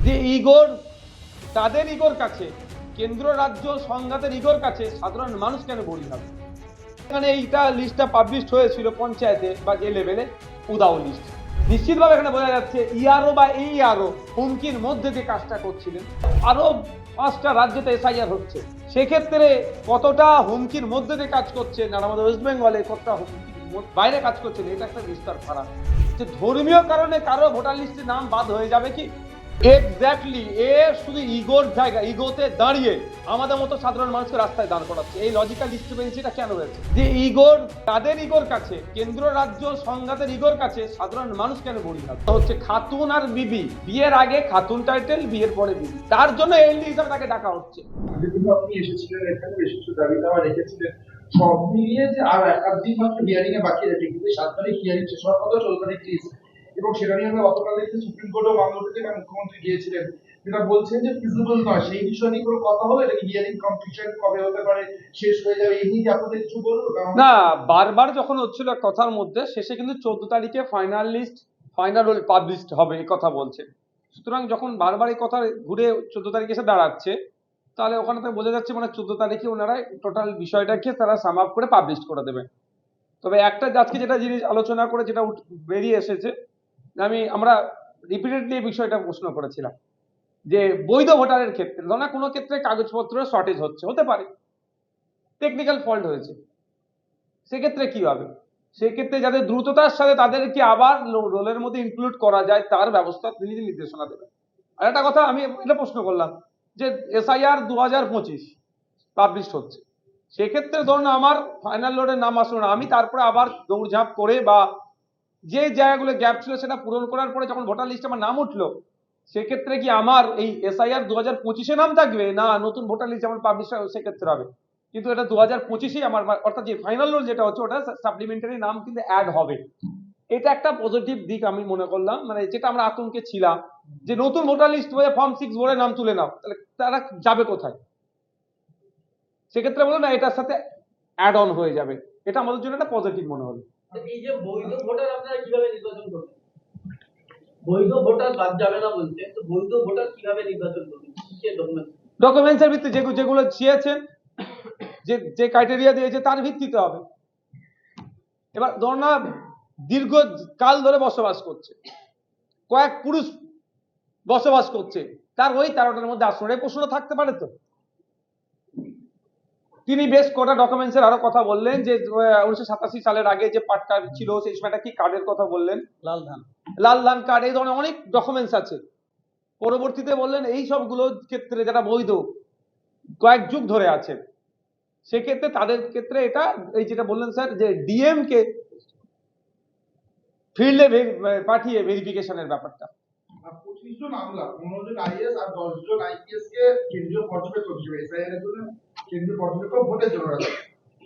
যে ইগোর তাদের ইগোর কাছে, কেন্দ্র রাজ্য সংঘাতের ইগোর কাছে সাধারণ মানুষ কেন বলি হবে? এখানে এইটা লিস্টটা পাবলিশ হয়েছিল পঞ্চায়েতে বা যে লেভেলে, উদাও লিস্ট। নিশ্চিতভাবে এখানে বোঝা যাচ্ছে ইআরও বা এইআরও হুমকির মধ্যে যে কাজটা করছিলেন। আরো 5টা রাজ্যতে এসআইআর হচ্ছে, সেক্ষেত্রে কতটা হুমকির মধ্যে দিয়ে কাজ করছেন আর আমাদের ওয়েস্ট বেঙ্গলে কতটা হুমকির বাইরে কাজ করছেন, এটা একটা বিস্তার করা। যে ধর্মীয় কারণে কারো ভোটার লিস্টে নাম বাদ হয়ে যাবে কি? এক্স্যাক্টলি, এ শুধু ইগোর জায়গা, ইগোতে দাঁড়িয়ে আমাদের মতো সাধারণ মানুষকে রাস্তায় দাঁড় করাচ্ছে। এই লজিক্যাল ডিস্টারবেন্সটা কেন হয়েছে? যে ইগোর তাদের ইগোর কাছে, কেন্দ্র রাজ্য সংঘাতের ইগোর কাছে সাধারণ মানুষ কেন বলি হবে? হচ্ছে খাতুন আর বিবি, বিয়ের আগে খাতুন টাইটেল, বিয়ের পরে বিবি, তার জন্য এলডি হিসাবে তাকে ডাকা হচ্ছে। আপনি এসেছিলেন এখানে, বেশ কিছু দাবি দাওয়া রেখেছিলেন, সব মিলিয়ে যে আর একাধিক মাত্র হিয়ারিং এ বাকি আছে, কিন্তু 7 তারিখ হিয়ারিং শেষ হওয়ার কথা, 14 তারিখ রিলিজ। এবং সেটা নিয়ে আমরা গতকাল দেখছি সুপ্রিম কোর্টেও মামলা উঠেছে, কারণ মুখ্যমন্ত্রী গিয়েছিলেন, যেটা বলছেন যে ফিজিবল নয়। সেই বিষয় নিয়ে কোনো কথা হলো? এটা হিয়ারিং কমপ্লিশন কবে হতে পারে, শেষ হয়ে যাবে, এই নিয়ে আপনাদের কিছু বলুন। না, বারবার যখন হচ্ছিল কথার মধ্যে, শেষে কিন্তু 14 তারিখে ফাইনাল লিস্ট, ফাইনাল পাবলিশ হবে এই কথা বলছে। সুতরাং যখন বারবার এই কথা ঘুরে 14 তারিখে এসে দাঁড়াচ্ছে, তাহলে ওখানে তো বোঝা যাচ্ছে মানে 14 তারিখে ওনারা টোটাল বিষয়টাকে তারা সাম আপ করে পাবলিশ করে দেবে। তবে একটা আজকে যেটা জিনিস আলোচনা করে যেটা বেরিয়ে এসেছে, আমরা রিপিটেডলি এই বিষয়টা প্রশ্ন করেছিলাম যে বৈধ ভোটারের ক্ষেত্রে ধরো না কোনো ক্ষেত্রে কাগজপত্রের শর্টেজ হতে পারে, টেকনিক্যাল ফল্ট হয়েছে, সেক্ষেত্রে কি হবে? সেক্ষেত্রে যাদের দ্রুততার সাথে তাদেরকে আবার রোলের মধ্যে ইনক্লুড করা যায় তার ব্যবস্থা তিনি নির্দেশনা দেবেন। আর একটা কথা আমি এটা প্রশ্ন করলাম যে এসআইআর 2025 পাবলিশ হচ্ছে, সেক্ষেত্রে ধরুন আমার ফাইনাল লোডের নাম আসলো না, আমি তারপরে আবার দৌড়ঝাঁপ করে বা যে জায়গাগুলো গ্যাপ ছিল সেটা পূরণ করার পরে যখন ভোটার লিস্টে আমার নাম উঠলো, সেক্ষেত্রে কি আমার এই এসআইআর 2025-এ নাম থাকবে, না নতুন ভোটার লিস্ট যেমন পাবলিশ হয় সেক্ষেত্রে হবে? কিন্তু এটা 2025-এই আমার, অর্থাৎ যে ফাইনাল রোল যেটা হচ্ছে ওটা সাপ্লিমেন্টারি নাম কিন্তু অ্যাড হবে। এটা একটা পজিটিভ দিক আমি মনে করলাম, মানে যেটা আমরা আতঙ্কে ছিলাম যে নতুন ভোটার লিস্ট হয়ে ফর্ম 6 ভরে নাম তুলে নাও, তাহলে তারা যাবে কোথায়? সেক্ষেত্রে বলে না, এটার সাথে অ্যাড অন হয়ে যাবে। এটা আমাদের জন্য একটা পজিটিভ মনে হলো। এই যে বৈধ ভোটার আপনারা কিভাবে নির্বাচন করবেন? বৈধ ভোটার বাদ যাবে না বলতে, তো বৈধ ভোটার কিভাবে নির্বাচন করবেন? কি ডকুমেন্টসের ভিত্তিতে যেগুলো চেয়েছেন, যে ক্রাইটেরিয়া দিয়েছে তার ভিত্তিতে হবে। এবার ধর না দীর্ঘ কাল ধরে বসবাস করছে, কয়েক পুরুষ বসবাস করছে, তার ওই 13টার মধ্যে আসলে প্রশ্ন থাকতে পারে। তো তিনি বেশ কটা ডকুমেন্টসের আরো কথা বললেন যে 1987 সালের আগে যে পাট্টা ছিল সেই সময়টা কি কার্ডের কথা বললেন, লাল ধান কার্ড, এই ধরনের অনেক ডকুমেন্টস আছে। পরবর্তীতে বললেন এই সবগুলো ক্ষেত্রে যারা বৈধ কয়েক যুগ ধরে আছে, সেক্ষেত্রে তাদের ক্ষেত্রে এটা এই যেটা বললেন স্যার যে ডিএম কে ফিল্ডে পাঠিয়ে ভেরিফিকেশনের ব্যাপারটা। 25 জন আমলা, 15 জন আইএস আর 10 জন আইপিএস কে কেন্দ্রীয় পর্যবেক্ষক হিসেবে এসআইআর এর জন্য কেন্দ্রীয় পর্যবেক্ষক ভোটের জন্য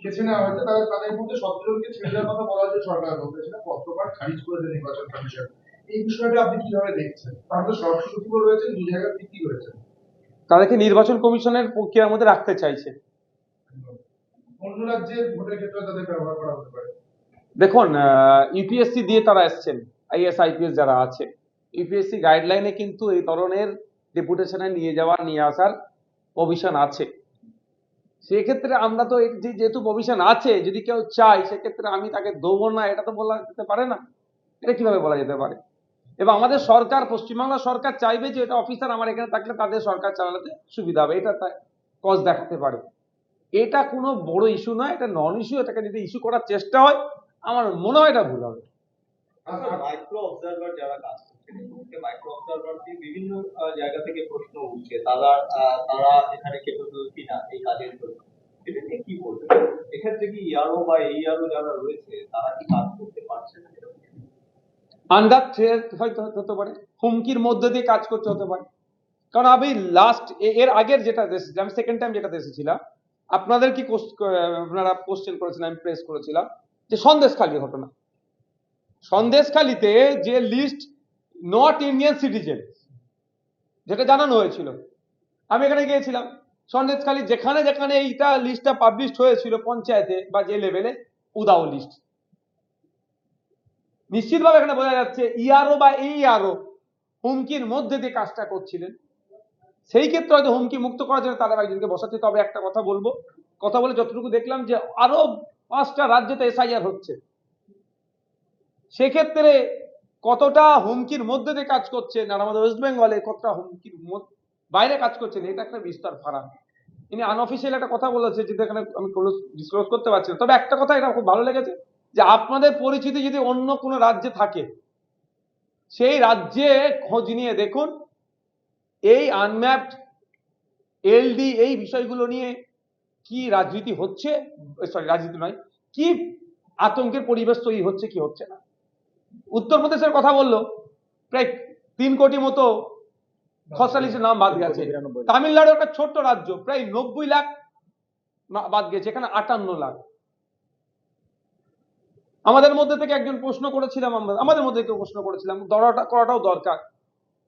বেছে নেওয়া হয়েছে। তাদের মধ্যে 17 জনকে ছেড়ে দেওয়ার কথা বলা হয়েছে সরকারের পক্ষ থেকে, পত্রপাঠ খারিজ করে দেন নির্বাচন কমিশন। এই বিষয়টা আপনি কিভাবে দেখছেন? তাহলে সরকার সচিব রয়েছেন, দুই জায়গায় কি রয়েছেন, তাদেরকে নির্বাচন কমিশনের প্রক্রিয়ার মধ্যে রাখতে চাইছে। অন্য রাজ্যের ভোটের ক্ষেত্রে তাদের ব্যবহার করা হতে পারে। দেখুন, ইউপিএসসি দিয়ে তারা এসছেন, আইএস আইপিএস যারা আছে, ইউপিএসসি গাইডলাইনে কিন্তু এই ধরনের ডেপুটেশনে নিয়ে যাওয়া নিয়ে আসার প্রভিশন আছে। সেক্ষেত্রে আমরা তো যেহেতু প্রভিশন আছে, যদি কেউ চায় সেক্ষেত্রে আমি তাকে দেবো না, এটা তো বলা যেতে পারে না। এটা কিভাবে বলা যেতে পারে? এবং আমাদের সরকার, পশ্চিমবাংলা সরকার চাইবে যে এটা অফিসার আমার এখানে থাকলে তাদের সরকার চালাতে সুবিধা হবে, এটা কজ দেখাতে পারে। এটা কোনো বড় ইস্যু নয়, এটা নন ইস্যু। এটাকে যদি ইস্যু করার চেষ্টা হয় আমার মনে হয় এটা ভুল হবে। মাইক্রো অবজারভার যারা কাজ করছেন, মাইক্রো অবজারভার দিয়ে বিভিন্ন জায়গা থেকে প্রশ্ন উঠছে, তারা এখানে কেপেবল কিনা এই কাজের জন্য, এটা নিয়ে কি বলবেন? এক্ষেত্রে কি ইয়ারও বা এইআরও যারা রয়েছে তারা কি কাজ করতে পারছে না? আন্ডার থ্রেট হয়তো হতে পারে, হুমকির মধ্যে দিয়ে কাজ করতে হতে পারে। কারণ আমি লাস্ট এর আগের যেটা দেশে, আমি সেকেন্ড টাইম যেটা দেশে ছিলাম, আপনাদের কি আপনারা কোশ্চেন করেছিলেন, আমি প্রেস করেছিলাম যে সন্দেশখালী ঘটনা। সন্দেশখালীতে যে লিস্ট নট ইন্ডিয়ান সিটিজেন যেটা জানানো হয়েছিল, আমি এখানে গিয়েছিলাম, সন্দেশখালী যেখানে যেখানে এইটা লিস্টটা পাবলিশ হয়েছিল পঞ্চায়েতে বা যে লেভেলে, উদাও লিস্ট। নিশ্চিতভাবে এখানে বোঝা যাচ্ছে ইআরও বা এইআরও হুমকির মধ্যে দিয়ে কাজটা করছিলেন। সেই ক্ষেত্রে হয়তো হুমকি মুক্ত করার জন্য তারা একজনকে বসাচ্ছে। তবে একটা কথা বলে যতটুকু দেখলাম যে আরো 5টা রাজ্যে এসআইআর হচ্ছে, সেক্ষেত্রে কতটা হুমকির মধ্যে দিয়ে কাজ করছেন আর আমাদের ওয়েস্ট বেঙ্গলে কতটা হুমকির বাইরে কাজ করছেন, এটা একটা বিস্তর ফারাক। তিনি আনঅফিসিয়াল একটা কথা বলেছে, যেটা এখানে আমি ডিসক্লোজ করতে পারছি না। তবে একটা কথা এটা খুব ভালো লেগেছে, যে আপনাদের পরিচিতি যদি অন্য কোনো রাজ্যে থাকে, সেই রাজ্যে খোঁজ নিয়ে দেখুন এই আনম্যাপড এলডি এই বিষয়গুলো নিয়ে কি রাজনীতি হচ্ছে, রাজনীতি নয়, কি আতঙ্কের পরিবেশ তৈরি হচ্ছে কি হচ্ছে না। উত্তরপ্রদেশের কথা বললো, প্রায় 3 কোটি মতো খসড়া লিস্টের নাম বাদ গেছে। তামিলনাড়ু একটা ছোট্ট রাজ্য, প্রায় 90 লাখ বাদ গেছে, এখানে 58 লাখ। আমাদের মধ্যে থেকে একজন প্রশ্ন করেছিলাম, আমাদের মধ্যে কেউ প্রশ্ন করেছিলাম, করাটাও দরকার,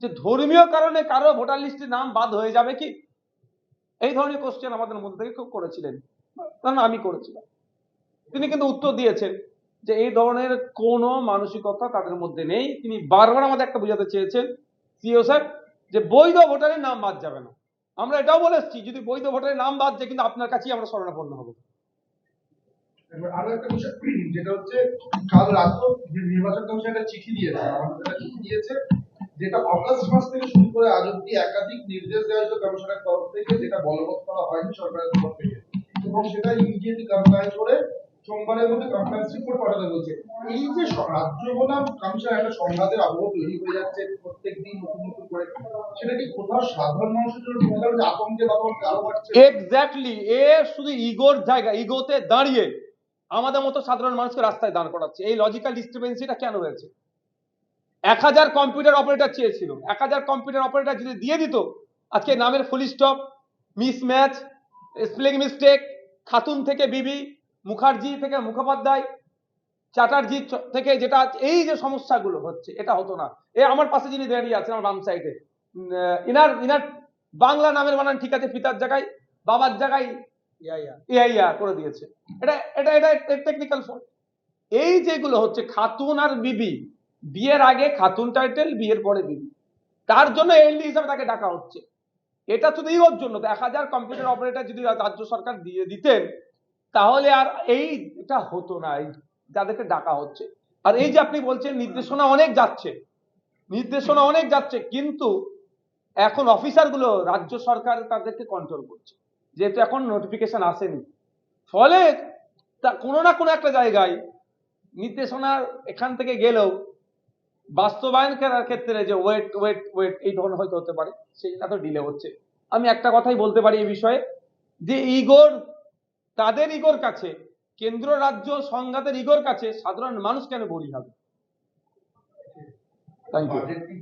যে ধর্মীয় কারণে কারো ভোটার লিস্টের নাম বাদ হয়ে যাবে কি, এই ধরনের কোশ্চেন আমাদের মধ্যে থেকে কেউ করেছিলেন, কারণ আমি করেছিলাম। তিনি কিন্তু উত্তর দিয়েছেন যে এই ধরনের কোনো মানসিকতা তাদের মধ্যে নেই। তিনি বারবার আমাদের একটা বোঝাতে চেয়েছেন, সিও স্যার, যে বৈধ ভোটারের নাম বাদ যাবে না। আমরা এটাও বলে এসেছি, যদি বৈধ ভোটারের নাম বাদ যায়, কিন্তু আপনার কাছেই আমরা শরণাপন্ন হবো। এবার আরো একটা বিষয়, যেটা হচ্ছে কাল রাতেও যে নির্বাচন কমিশন একটা চিঠি দিয়েছে, আমাদের একটা চিঠি দিয়েছে, যেটা অগাস্ট মাস থেকে শুরু করে আজ অব্দি একাধিক নির্দেশ দেওয়া হয়েছে কমিশনের তরফ থেকে, যেটা বলবৎ করা হয়নি সরকারের তরফ থেকে, এবং সেটা ইমিডিয়েটলি কমপ্লাই করে সোমবারের মধ্যে কমপ্লায়েন্স রিপোর্ট পাঠাতে বলছে। এই যে রাজ্য বনাম কমিশন একটা সংঘাতের আবহ তৈরি হয়ে যাচ্ছে প্রত্যেকদিন নতুন নতুন করে, সেটা কি কোথাও সাধারণ মানুষের জন্য যে আতঙ্কের বাতাবরণ আরো বাড়ছে? এক্স্যাক্টলি, এ শুধু ইগোর জায়গা, ইগোতে দাঁড়িয়ে আমাদের মতো সাধারণ মানুষকে রাস্তায় দাঁড় করাচ্ছে। এই লজিক্যাল ডিস্টারবেন্সিটা কেন হয়েছে? 1000 কম্পিউটার অপারেটর চেয়েছিল, 1000 কম্পিউটার অপারেটর যদি দিয়ে দিত, আজকে নামের full stop, mismatch, spelling mistake, Khatun থেকে বিবি, মুখার্জি থেকে মুখোপাধ্যায়, চ্যাটার্জি থেকে যেটা, এই যে সমস্যাগুলো হচ্ছে, এটা হতো না। এ আমার পাশে যিনি দাঁড়িয়ে আছেন আমার বাম সাইডে, ইনার বাংলা নামের বানান ঠিক আছে, পিতার জায়গায় বাবার জায়গায় ইয়া করে দিয়েছে। এটা এটা এটা টেকনিক্যাল ফল্ট। এই যেগুলো হচ্ছে খাতুন আর বিবি, বিয়ের আগে খাতুন টাইটেল, বিয়ের পরে বিবি, তার জন্য এলডি হিসাবে তাকে ডাকা হচ্ছে। এটা শুধু ইগোর জন্য। 1000 কম্পিউটার অপারেটর যদি রাজ্য সরকার দিয়ে দিতেন, তাহলে আর এইটা হতো না, এই যাদেরকে ডাকা হচ্ছে। আর এই যে আপনি বলছেন নির্দেশনা অনেক যাচ্ছে, কিন্তু এখন অফিসার গুলো রাজ্য সরকার তাদেরকে কন্ট্রোল করছে, যেহেতু এখন নোটিফিকেশন আসেনি। ফলে কোনো না কোনো একটা জায়গায় নির্দেশনা এখান থেকে গেলেও বাস্তবায়ন করার ক্ষেত্রে যে ওয়েট এই ধরনের হয়তো হতে পারে, সেটা তো ডিলে হচ্ছে। আমি একটা কথাই বলতে পারি এই বিষয়ে, যে তাদের ইগোর কাছে, কেন্দ্র রাজ্য সংঘাতের ইগোর কাছে সাধারণ মানুষ কেন বলি হবে? Thank you.